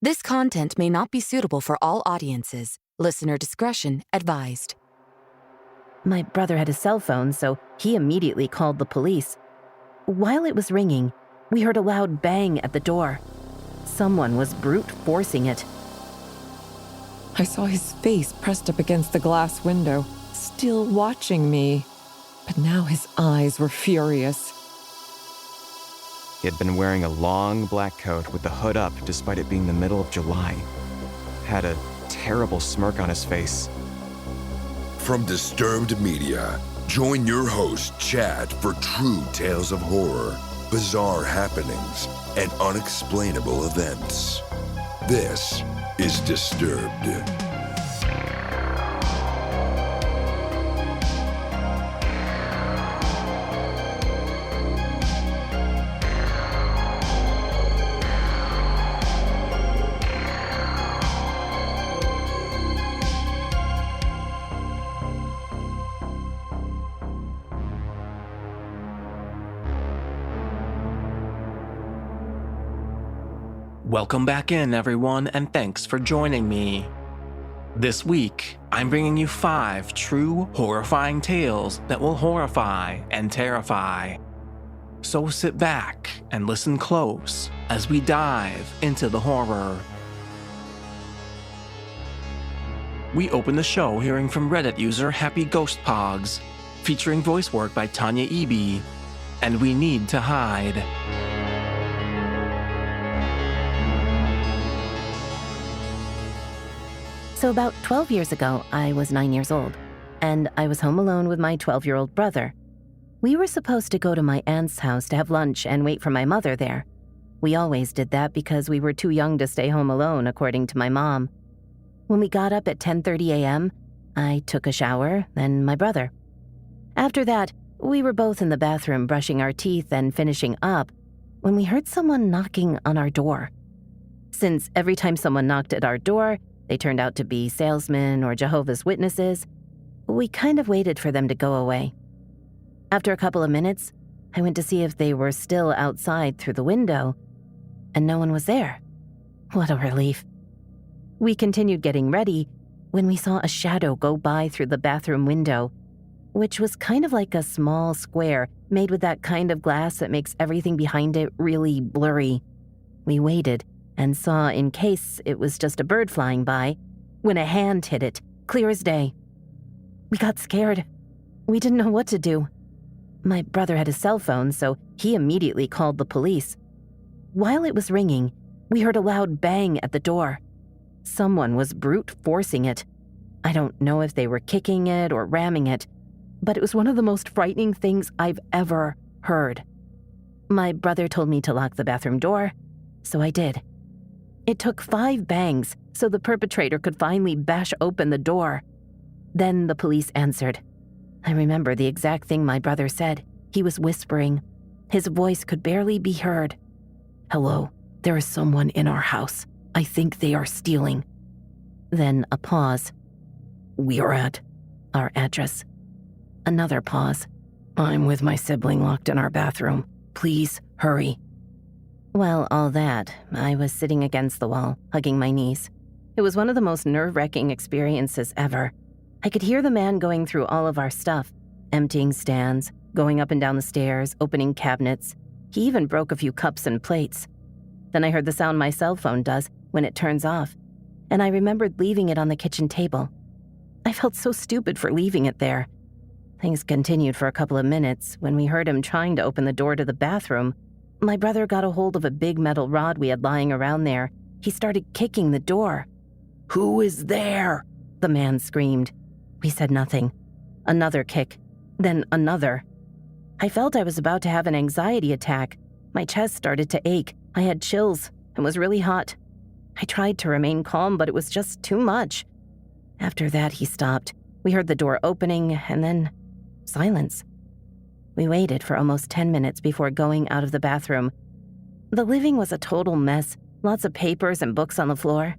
This content may not be suitable for all audiences. Listener discretion advised. My brother had a cell phone, so he immediately called the police. While it was ringing, we heard a loud bang at the door. Someone was brute forcing it. I saw his face pressed up against the glass window, still watching me. But now his eyes were furious. He had been wearing a long black coat with the hood up despite it being the middle of July. Had a terrible smirk on his face. From Disturbed Media, join your host Chad for true tales of horror, bizarre happenings, and unexplainable events. This is Disturbed. Welcome back in, everyone, and thanks for joining me. This week, I'm bringing you 5 true, horrifying tales that will horrify and terrify. So sit back and listen close as we dive into the horror. We open the show hearing from Reddit user Happy Ghost Pogs, featuring voice work by Tanya Eby, and We Need to Hide. So about 12 years ago, I was 9 years old, and I was home alone with my 12-year-old brother. We were supposed to go to my aunt's house to have lunch and wait for my mother there. We always did that because we were too young to stay home alone, according to my mom. When we got up at 10:30 a.m., I took a shower, then my brother. After that, we were both in the bathroom brushing our teeth and finishing up when we heard someone knocking on our door. Since every time someone knocked at our door, they turned out to be salesmen or Jehovah's Witnesses, we kind of waited for them to go away. After a couple of minutes, I went to see if they were still outside through the window, and no one was there. What a relief. We continued getting ready when we saw a shadow go by through the bathroom window, which was kind of like a small square made with that kind of glass that makes everything behind it really blurry. We waited and saw in case it was just a bird flying by, when a hand hit it, clear as day. We got scared. We didn't know what to do. My brother had a cell phone, so he immediately called the police. While it was ringing, we heard a loud bang at the door. Someone was brute forcing it. I don't know if they were kicking it or ramming it, but it was one of the most frightening things I've ever heard. My brother told me to lock the bathroom door, so I did. It took 5 bangs so the perpetrator could finally bash open the door. Then the police answered. I remember the exact thing my brother said. He was whispering. His voice could barely be heard. "Hello, there is someone in our house. I think they are stealing." Then a pause. "We are at our address." Another pause. "I'm with my sibling locked in our bathroom. Please hurry." Well, all that, I was sitting against the wall, hugging my knees. It was one of the most nerve-wracking experiences ever. I could hear the man going through all of our stuff, emptying stands, going up and down the stairs, opening cabinets. He even broke a few cups and plates. Then I heard the sound my cell phone does when it turns off, and I remembered leaving it on the kitchen table. I felt so stupid for leaving it there. Things continued for a couple of minutes when we heard him trying to open the door to the bathroom. My brother got a hold of a big metal rod we had lying around there. He started kicking the door. "Who is there?" the man screamed. We said nothing. Another kick, then another. I felt I was about to have an anxiety attack. My chest started to ache. I had chills and was really hot. I tried to remain calm, but it was just too much. After that, he stopped. We heard the door opening, and then silence. We waited for almost 10 minutes before going out of the bathroom. The living was a total mess, lots of papers and books on the floor.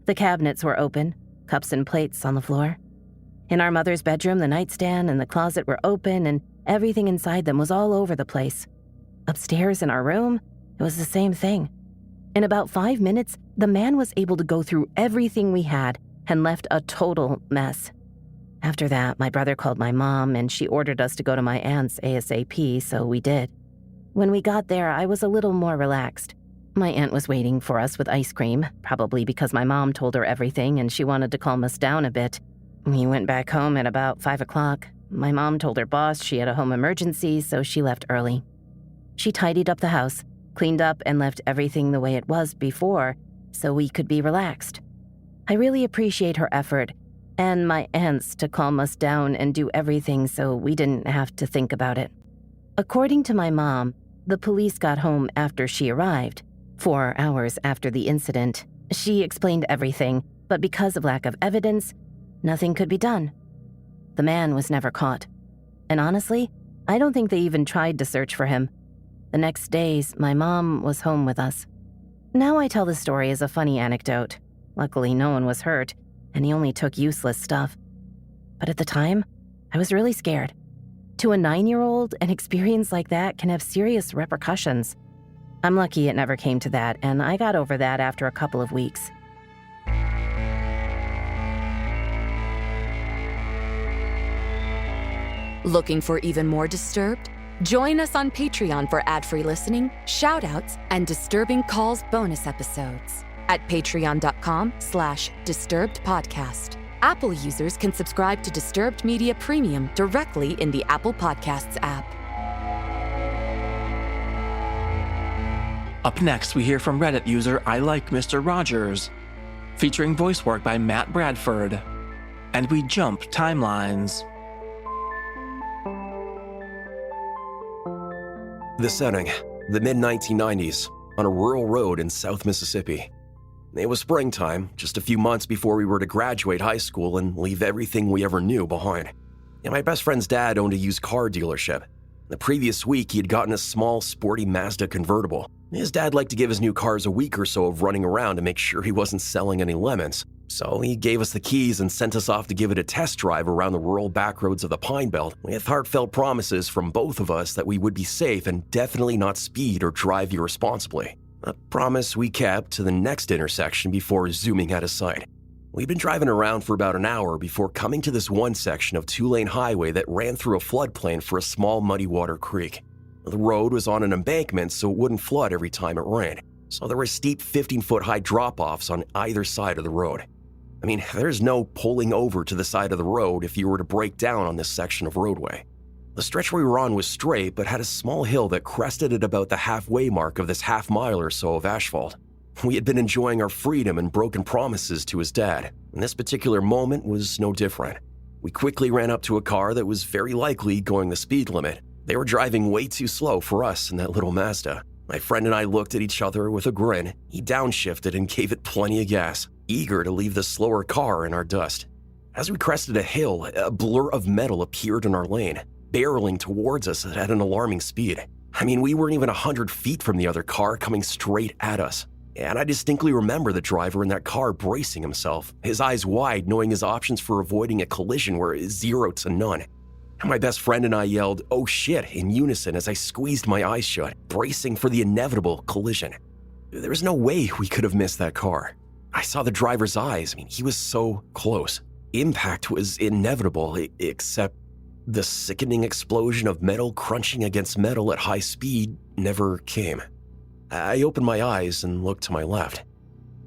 The cabinets were open, cups and plates on the floor. In our mother's bedroom, the nightstand and the closet were open, and everything inside them was all over the place. Upstairs in our room, it was the same thing. In about 5 minutes, the man was able to go through everything we had and left a total mess. After that, my brother called my mom and she ordered us to go to my aunt's ASAP, so we did. When we got there, I was a little more relaxed. My aunt was waiting for us with ice cream, probably because my mom told her everything and she wanted to calm us down a bit. We went back home at about 5 o'clock. My mom told her boss she had a home emergency, so she left early. She tidied up the house, cleaned up, and left everything the way it was before, so we could be relaxed. I really appreciate her effort, and my aunt's to calm us down and do everything so we didn't have to think about it. According to my mom, the police got home after she arrived, 4 hours after the incident. She explained everything, but because of lack of evidence, nothing could be done. The man was never caught. And honestly, I don't think they even tried to search for him. The next days, my mom was home with us. Now I tell the story as a funny anecdote. Luckily, no one was hurt, and he only took useless stuff. But at the time, I was really scared. To a 9-year-old, an experience like that can have serious repercussions. I'm lucky it never came to that, and I got over that after a couple of weeks. Looking for even more Disturbed? Join us on Patreon for ad-free listening, shout-outs, and Disturbing Calls bonus episodes at patreon.com/disturbedpodcast. Apple users can subscribe to Disturbed Media Premium directly in the Apple Podcasts app. Up next, we hear from Reddit user I Like Mr. Rogers, featuring voice work by Matt Bradford. And we jump timelines. The setting, the mid-1990s, on a rural road in South Mississippi. It was springtime, just a few months before we were to graduate high school and leave everything we ever knew behind. And my best friend's dad owned a used car dealership. The previous week, he had gotten a small, sporty Mazda convertible. His dad liked to give his new cars a week or so of running around to make sure he wasn't selling any lemons. So he gave us the keys and sent us off to give it a test drive around the rural backroads of the Pine Belt with heartfelt promises from both of us that we would be safe and definitely not speed or drive irresponsibly. A promise we kept to the next intersection before zooming out of sight. We'd been driving around for about an hour before coming to this one section of 2-lane highway that ran through a floodplain for a small muddy water creek. The road was on an embankment so it wouldn't flood every time it rained, so there were steep 15-foot high drop-offs on either side of the road. I mean, there's no pulling over to the side of the road if you were to break down on this section of roadway. The stretch we were on was straight, but had a small hill that crested at about the halfway mark of this half-mile or so of asphalt. We had been enjoying our freedom and broken promises to his dad, and this particular moment was no different. We quickly ran up to a car that was very likely going the speed limit. They were driving way too slow for us in that little Mazda. My friend and I looked at each other with a grin. He downshifted and gave it plenty of gas, eager to leave the slower car in our dust. As we crested a hill, a blur of metal appeared in our lane, barreling towards us at an alarming speed. I mean, we weren't even 100 feet from the other car coming straight at us. And I distinctly remember the driver in that car bracing himself, his eyes wide, knowing his options for avoiding a collision were 0 to none. My best friend and I yelled, "Oh shit," in unison as I squeezed my eyes shut, bracing for the inevitable collision. There was no way we could have missed that car. I saw the driver's eyes. I mean, he was so close. Impact was inevitable, except the sickening explosion of metal crunching against metal at high speed never came. I opened my eyes and looked to my left.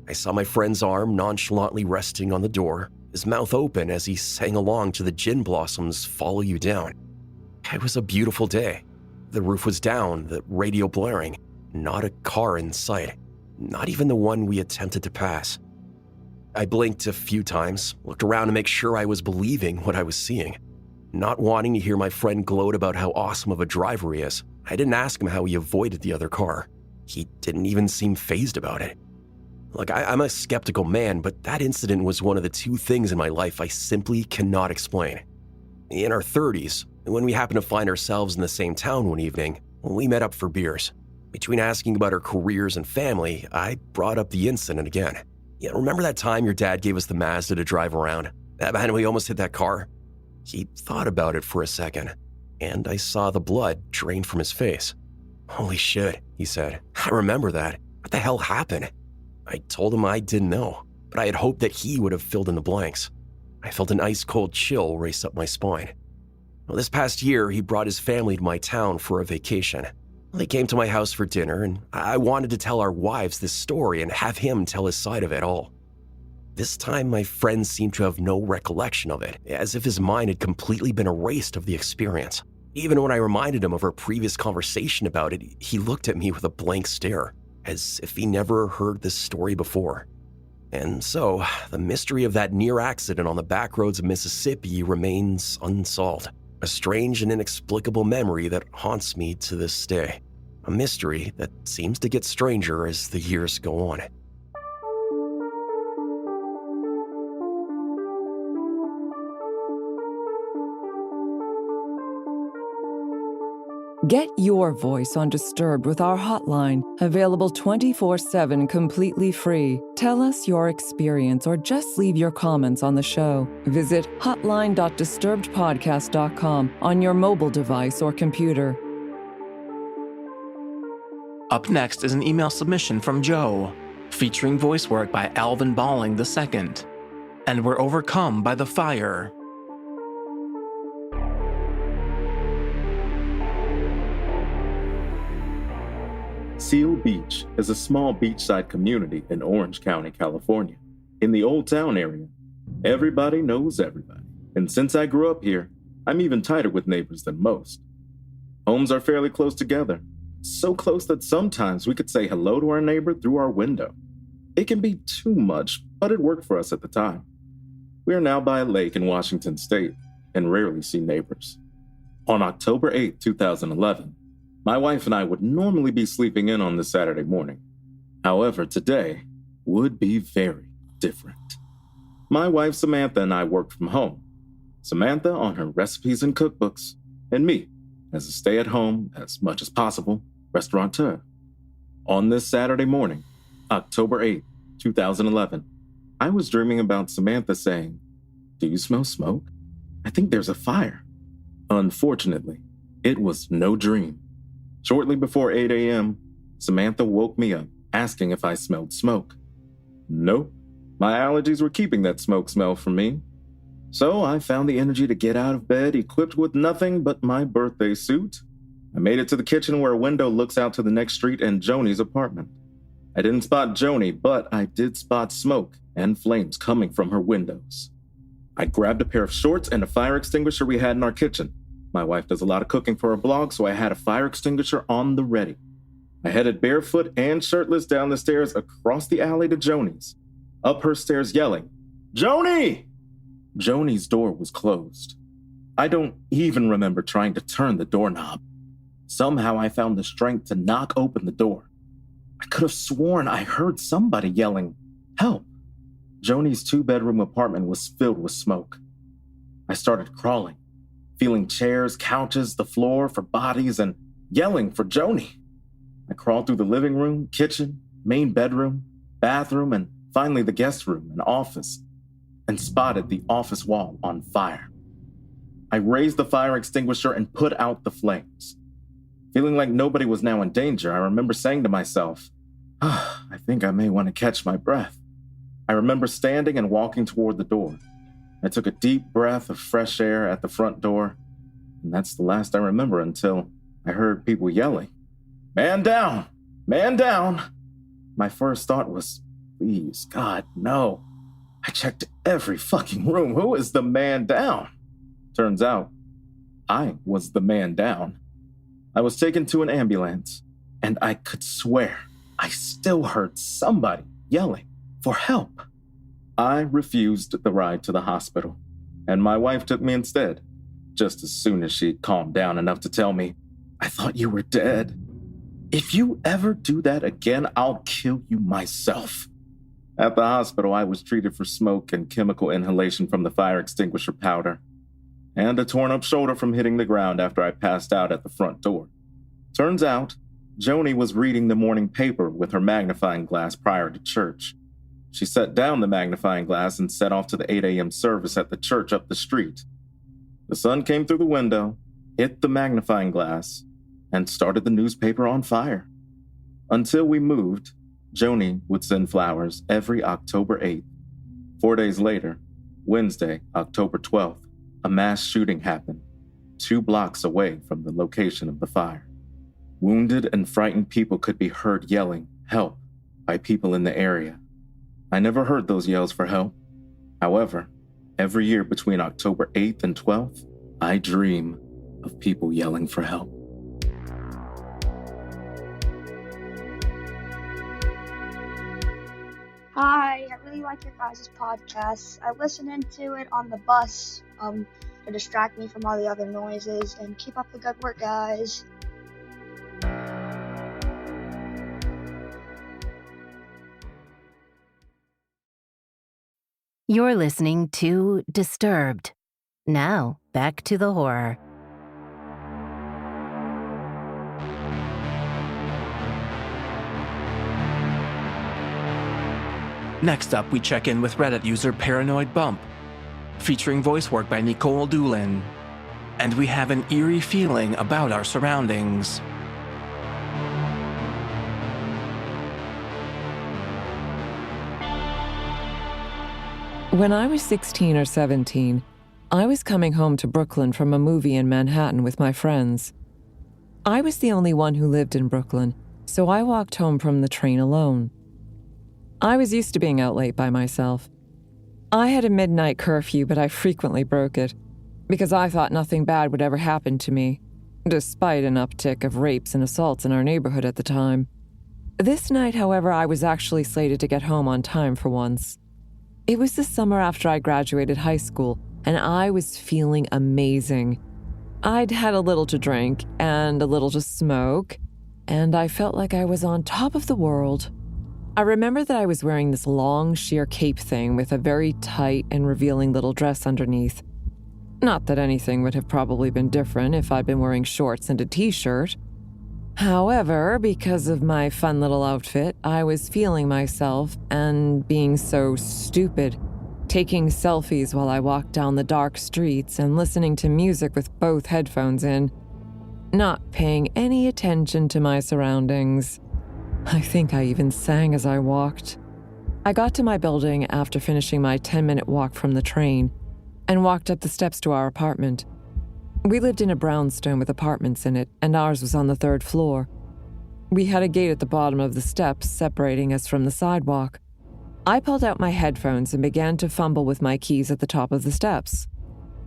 I saw my friend's arm nonchalantly resting on the door, his mouth open as he sang along to the Gin Blossoms' Follow You Down. It was a beautiful day. The roof was down, the radio blaring, not a car in sight, not even the one we attempted to pass. I blinked a few times, looked around to make sure I was believing what I was seeing. Not wanting to hear my friend gloat about how awesome of a driver he is, I didn't ask him how he avoided the other car. He didn't even seem fazed about it. Look, I'm a skeptical man, but that incident was one of the 2 things in my life I simply cannot explain. In our 30s, when we happened to find ourselves in the same town one evening, we met up for beers. Between asking about our careers and family, I brought up the incident again. Yeah, remember that time your dad gave us the Mazda to drive around? And we almost hit that car? He thought about it for a second, and I saw the blood drain from his face. "Holy shit," he said. "I remember that. What the hell happened? I told him I didn't know, but I had hoped that he would have filled in the blanks. I felt an ice-cold chill race up my spine. Well, this past year, he brought his family to my town for a vacation. They came to my house for dinner, and I wanted to tell our wives this story and have him tell his side of it all. This time, my friend seemed to have no recollection of it, as if his mind had completely been erased of the experience. Even when I reminded him of our previous conversation about it, he looked at me with a blank stare, as if he never heard this story before. And so, the mystery of that near accident on the back roads of Mississippi remains unsolved. A strange and inexplicable memory that haunts me to this day. A mystery that seems to get stranger as the years go on. Get your voice on Disturbed with our hotline, available 24/7 completely free. Tell us your experience or just leave your comments on the show. Visit hotline.disturbedpodcast.com on your mobile device or computer. Up next is an email submission from Joe, featuring voice work by Alvan Bolling II. And we're overcome by the fire. Seal Beach is a small beachside community in Orange County, California. In the Old Town area, everybody knows everybody. And since I grew up here, I'm even tighter with neighbors than most. Homes are fairly close together, so close that sometimes we could say hello to our neighbor through our window. It can be too much, but it worked for us at the time. We are now by a lake in Washington State and rarely see neighbors. On October 8, 2011, my wife and I would normally be sleeping in on this Saturday morning. However, today would be very different. My wife Samantha and I worked from home. Samantha on her recipes and cookbooks, and me as a stay-at-home, as much as possible, restaurateur. On this Saturday morning, October 8, 2011, I was dreaming about Samantha saying, "Do you smell smoke? I think there's a fire." Unfortunately, it was no dream. Shortly before 8 a.m., Samantha woke me up asking if I smelled smoke. Nope, my allergies were keeping that smoke smell from me. So I found the energy to get out of bed equipped with nothing but my birthday suit. I made it to the kitchen where a window looks out to the next street and Joni's apartment. I didn't spot Joni, but I did spot smoke and flames coming from her windows. I grabbed a pair of shorts and a fire extinguisher we had in our kitchen. My wife does a lot of cooking for her blog, so I had a fire extinguisher on the ready. I headed barefoot and shirtless down the stairs across the alley to Joni's, up her stairs yelling, "Joni!" Joni's door was closed. I don't even remember trying to turn the doorknob. Somehow I found the strength to knock open the door. I could have sworn I heard somebody yelling, "Help!" Joni's 2-bedroom apartment was filled with smoke. I started crawling, feeling chairs, couches, the floor for bodies, and yelling for Joni. I crawled through the living room, kitchen, main bedroom, bathroom, and finally the guest room and office, and spotted the office wall on fire. I raised the fire extinguisher and put out the flames. Feeling like nobody was now in danger, I remember saying to myself, I think I may want to catch my breath. I remember standing and walking toward the door. I took a deep breath of fresh air at the front door, and that's the last I remember until I heard people yelling, "Man down! Man down!" My first thought was, please, God, no. I checked every fucking room. Who is the man down? Turns out, I was the man down. I was taken to an ambulance, and I could swear I still heard somebody yelling for help. I refused the ride to the hospital, and my wife took me instead, just as soon as she calmed down enough to tell me, "I thought you were dead. If you ever do that again, I'll kill you myself." At the hospital, I was treated for smoke and chemical inhalation from the fire extinguisher powder, and a torn-up shoulder from hitting the ground after I passed out at the front door. Turns out, Joni was reading the morning paper with her magnifying glass prior to church. She set down the magnifying glass and set off to the 8 a.m. service at the church up the street. The sun came through the window, hit the magnifying glass, and started the newspaper on fire. Until we moved, Joni would send flowers every October 8th. 4 days later, Wednesday, October 12th, a mass shooting happened, 2 blocks away from the location of the fire. Wounded and frightened people could be heard yelling, "Help," by people in the area. I never heard those yells for help. However, every year between October 8th and 12th, I dream of people yelling for help. Hi, I really like your guys' podcast. I listen into it on the bus to distract me from all the other noises, and keep up the good work, guys. You're listening to Disturbed. Now, back to the horror. Next up, we check in with Reddit user Paranoid Bump, featuring voice work by Nikolle Doolin. And we have an eerie feeling about our surroundings. When I was 16 or 17, I was coming home to Brooklyn from a movie in Manhattan with my friends. I was the only one who lived in Brooklyn, so I walked home from the train alone. I was used to being out late by myself. I had a midnight curfew, but I frequently broke it, because I thought nothing bad would ever happen to me, despite an uptick of rapes and assaults in our neighborhood at the time. This night, however, I was actually slated to get home on time for once. It was the summer after I graduated high school, and I was feeling amazing. I'd had a little to drink and a little to smoke, and I felt like I was on top of the world. I remember that I was wearing this long, sheer cape thing with a very tight and revealing little dress underneath. Not that anything would have probably been different if I'd been wearing shorts and a t-shirt. However, because of my fun little outfit, I was feeling myself and being so stupid, taking selfies while I walked down the dark streets and listening to music with both headphones in, not paying any attention to my surroundings. I think I even sang as I walked. I got to my building after finishing my 10-minute walk from the train and walked up the steps to our apartment. We lived in a brownstone with apartments in it, and ours was on the 3rd floor. We had a gate at the bottom of the steps separating us from the sidewalk. I pulled out my headphones and began to fumble with my keys at the top of the steps.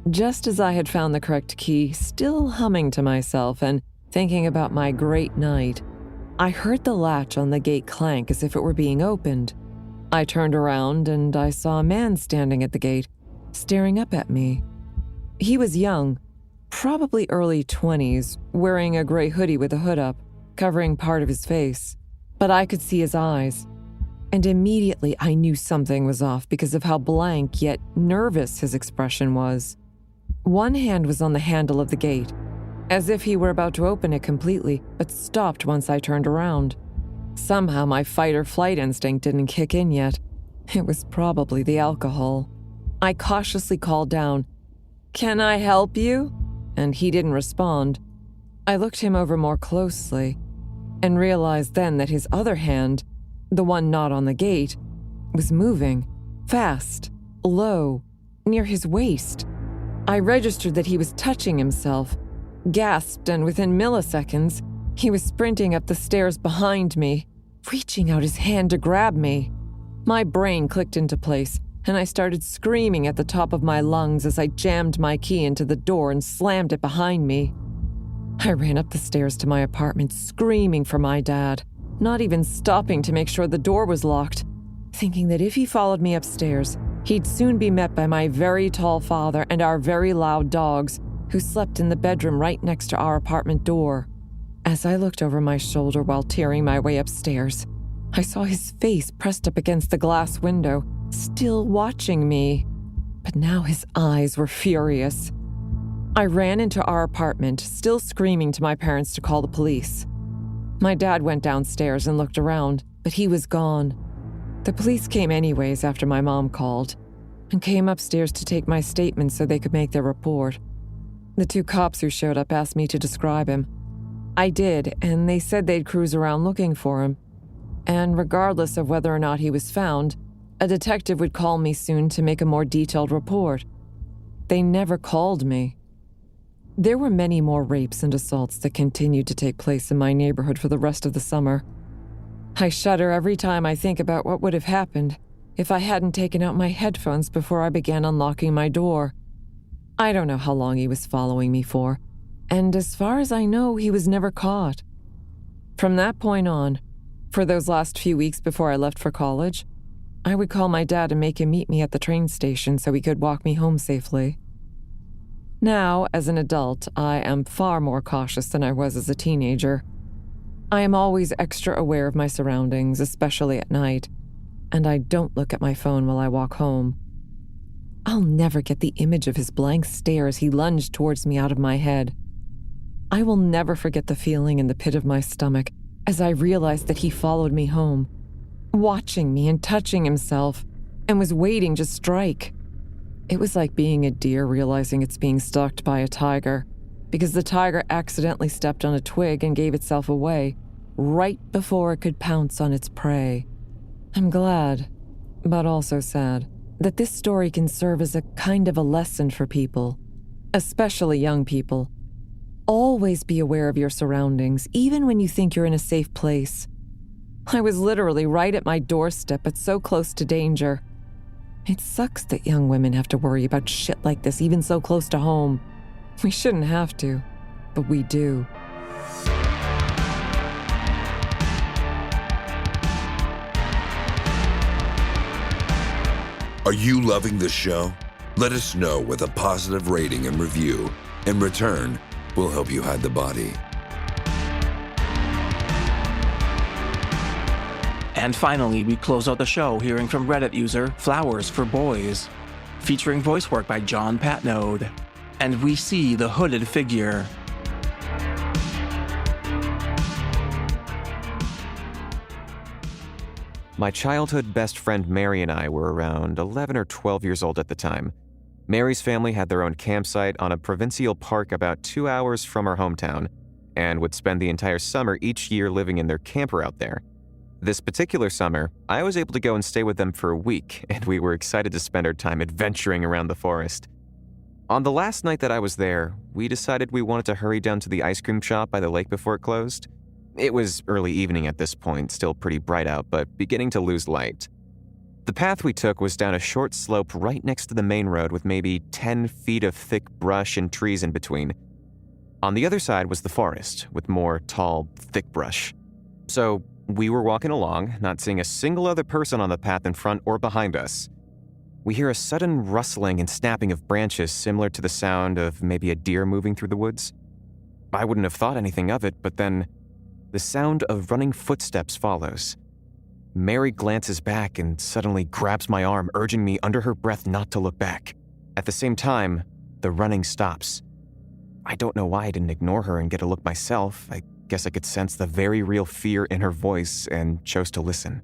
Just as I had found the correct key, still humming to myself and thinking about my great night, I heard the latch on the gate clank as if it were being opened. I turned around and I saw a man standing at the gate, staring up at me. He was young, probably early 20s, wearing a gray hoodie with a hood up, covering part of his face, but I could see his eyes. And immediately I knew something was off because of how blank yet nervous his expression was. One hand was on the handle of the gate, as if he were about to open it completely, but stopped once I turned around. Somehow my fight or flight instinct didn't kick in yet. It was probably the alcohol. I cautiously called down, "Can I help you?" And he didn't respond. I looked him over more closely and realized then that his other hand, the one not on the gate, was moving, fast, low, near his waist. I registered that he was touching himself, gasped, and within milliseconds, he was sprinting up the stairs behind me, reaching out his hand to grab me. My brain clicked into place, and I started screaming at the top of my lungs as I jammed my key into the door and slammed it behind me. I ran up the stairs to my apartment, screaming for my dad, not even stopping to make sure the door was locked, thinking that if he followed me upstairs, he'd soon be met by my very tall father and our very loud dogs, who slept in the bedroom right next to our apartment door. As I looked over my shoulder while tearing my way upstairs, I saw his face pressed up against the glass window, still watching me. But now his eyes were furious. I ran into our apartment, still screaming to my parents to call the police. My dad went downstairs and looked around, but he was gone. The police came anyways after my mom called, and came upstairs to take my statement so they could make their report. The 2 cops who showed up asked me to describe him. I did, and they said they'd cruise around looking for him. and regardless of whether or not he was found, a detective would call me soon to make a more detailed report. They never called me. There were many more rapes and assaults that continued to take place in my neighborhood for the rest of the summer. I shudder every time I think about what would have happened if I hadn't taken out my headphones before I began unlocking my door. I don't know how long he was following me for, and as far as I know, he was never caught. From that point on, for those last few weeks before I left for college, I would call my dad and make him meet me at the train station so he could walk me home safely. Now, as an adult, I am far more cautious than I was as a teenager. I am always extra aware of my surroundings, especially at night, and I don't look at my phone while I walk home. I'll never get the image of his blank stare as he lunged towards me out of my head. I will never forget the feeling in the pit of my stomach as I realized that he followed me home, watching me and touching himself, and was waiting to strike. It was like being a deer realizing it's being stalked by a tiger, because the tiger accidentally stepped on a twig and gave itself away right before it could pounce on its prey. I'm glad, but also sad, that this story can serve as a kind of a lesson for people, especially young people. Always be aware of your surroundings, even when you think you're in a safe place. I was literally right at my doorstep, but so close to danger. It sucks that young women have to worry about shit like this even so close to home. We shouldn't have to, but we do. Are you loving the show? Let us know with a positive rating and review. In return, we'll help you hide the body. And finally, we close out the show hearing from Reddit user Flowers for Boys, featuring voice work by John Patneaude. And we see the hooded figure. My childhood best friend Mary and I were around 11 or 12 years old at the time. Mary's family had their own campsite on a provincial park about 2 hours from our hometown, and would spend the entire summer each year living in their camper out there. This particular summer, I was able to go and stay with them for a week, and we were excited to spend our time adventuring around the forest. On the last night that I was there, we decided we wanted to hurry down to the ice cream shop by the lake before it closed. It was early evening at this point, still pretty bright out, but beginning to lose light. The path we took was down a short slope right next to the main road with maybe 10 feet of thick brush and trees in between. On the other side was the forest, with more tall, thick brush. So we were walking along, not seeing a single other person on the path in front or behind us. We hear a sudden rustling and snapping of branches similar to the sound of maybe a deer moving through the woods. I wouldn't have thought anything of it, but then the sound of running footsteps follows. Mary glances back and suddenly grabs my arm, urging me under her breath not to look back. At the same time, the running stops. I don't know why I didn't ignore her and get a look myself. I guess I could sense the very real fear in her voice and chose to listen.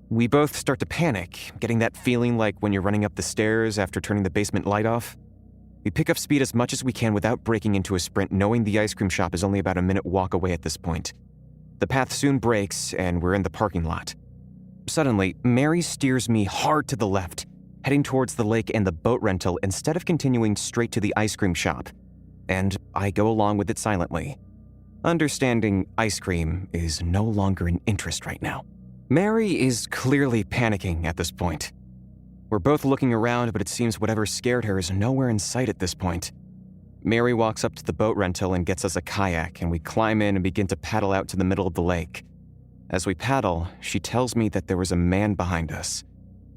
We both start to panic, getting that feeling like when you're running up the stairs after turning the basement light off. We pick up speed as much as we can without breaking into a sprint, knowing the ice cream shop is only about a minute walk away at this point. The path soon breaks and we're in the parking lot. Suddenly, Mary steers me hard to the left, heading towards the lake and the boat rental instead of continuing straight to the ice cream shop. And I go along with it silently, understanding ice cream is no longer an interest right now. Mary is clearly panicking at this point. We're both looking around, but it seems whatever scared her is nowhere in sight at this point. Mary walks up to the boat rental and gets us a kayak, and we climb in and begin to paddle out to the middle of the lake. As we paddle, she tells me that there was a man behind us,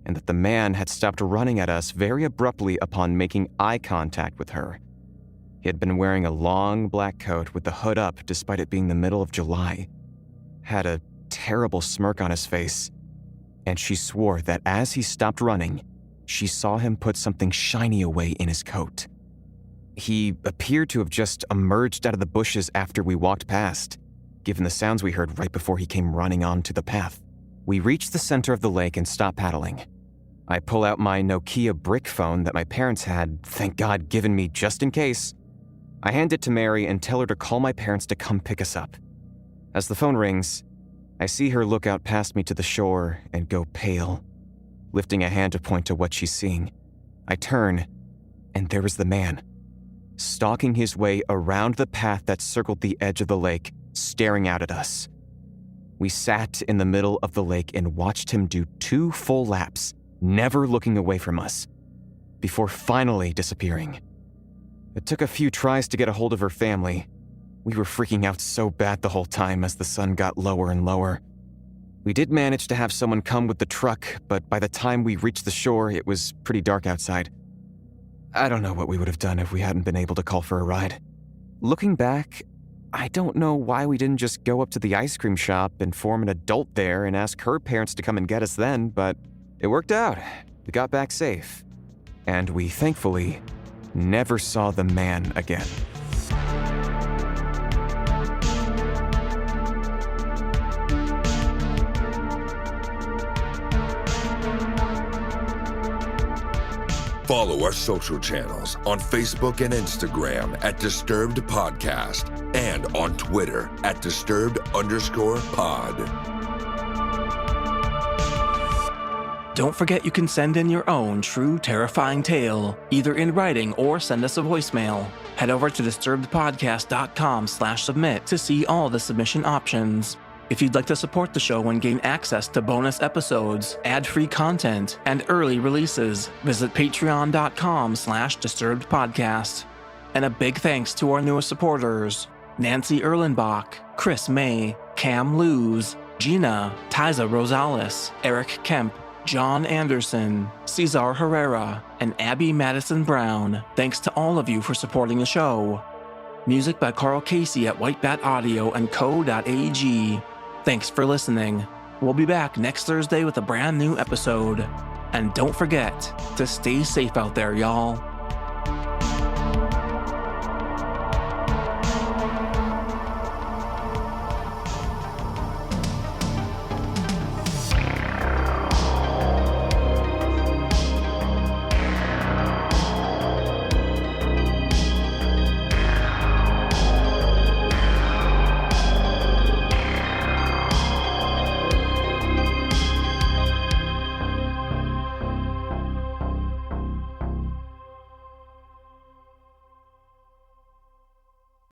and that the man had stopped running at us very abruptly upon making eye contact with her. He had been wearing a long black coat with the hood up despite it being the middle of July, had a terrible smirk on his face, and she swore that as he stopped running, she saw him put something shiny away in his coat. He appeared to have just emerged out of the bushes after we walked past, given the sounds we heard right before he came running onto the path. We reach the center of the lake and stop paddling. I pull out my Nokia brick phone that my parents had, thank God, given me just in case. I hand it to Mary and tell her to call my parents to come pick us up. As the phone rings, I see her look out past me to the shore and go pale, lifting a hand to point to what she's seeing. I turn, and there is the man, stalking his way around the path that circled the edge of the lake, staring out at us. We sat in the middle of the lake and watched him do 2 full laps, never looking away from us, before finally disappearing. It took a few tries to get a hold of her family. We were freaking out so bad the whole time as the sun got lower and lower. We did manage to have someone come with the truck, but by the time we reached the shore, it was pretty dark outside. I don't know what we would have done if we hadn't been able to call for a ride. Looking back, I don't know why we didn't just go up to the ice cream shop, inform an adult there, and ask her parents to come and get us then, but it worked out. We got back safe. And we thankfully never saw the man again. Follow our social channels on Facebook and Instagram at Disturbed Podcast and on Twitter at Disturbed_pod. Don't forget you can send in your own true terrifying tale, either in writing or send us a voicemail. Head over to disturbedpodcast.com/submit to see all the submission options. If you'd like to support the show and gain access to bonus episodes, ad-free content, and early releases, visit patreon.com/disturbedpodcast. And a big thanks to our newest supporters, Nancy Erlenbach, Chris May, Cam Luz, Gina, Tyza Rosales, Eric Kemp, John Anderson, Cesar Herrera, and Abby Madison Brown. Thanks to all of you for supporting the show. Music by Carl Casey at White Bat Audio and co.ag. Thanks for listening. We'll be back next Thursday with a brand new episode. And don't forget to stay safe out there, y'all.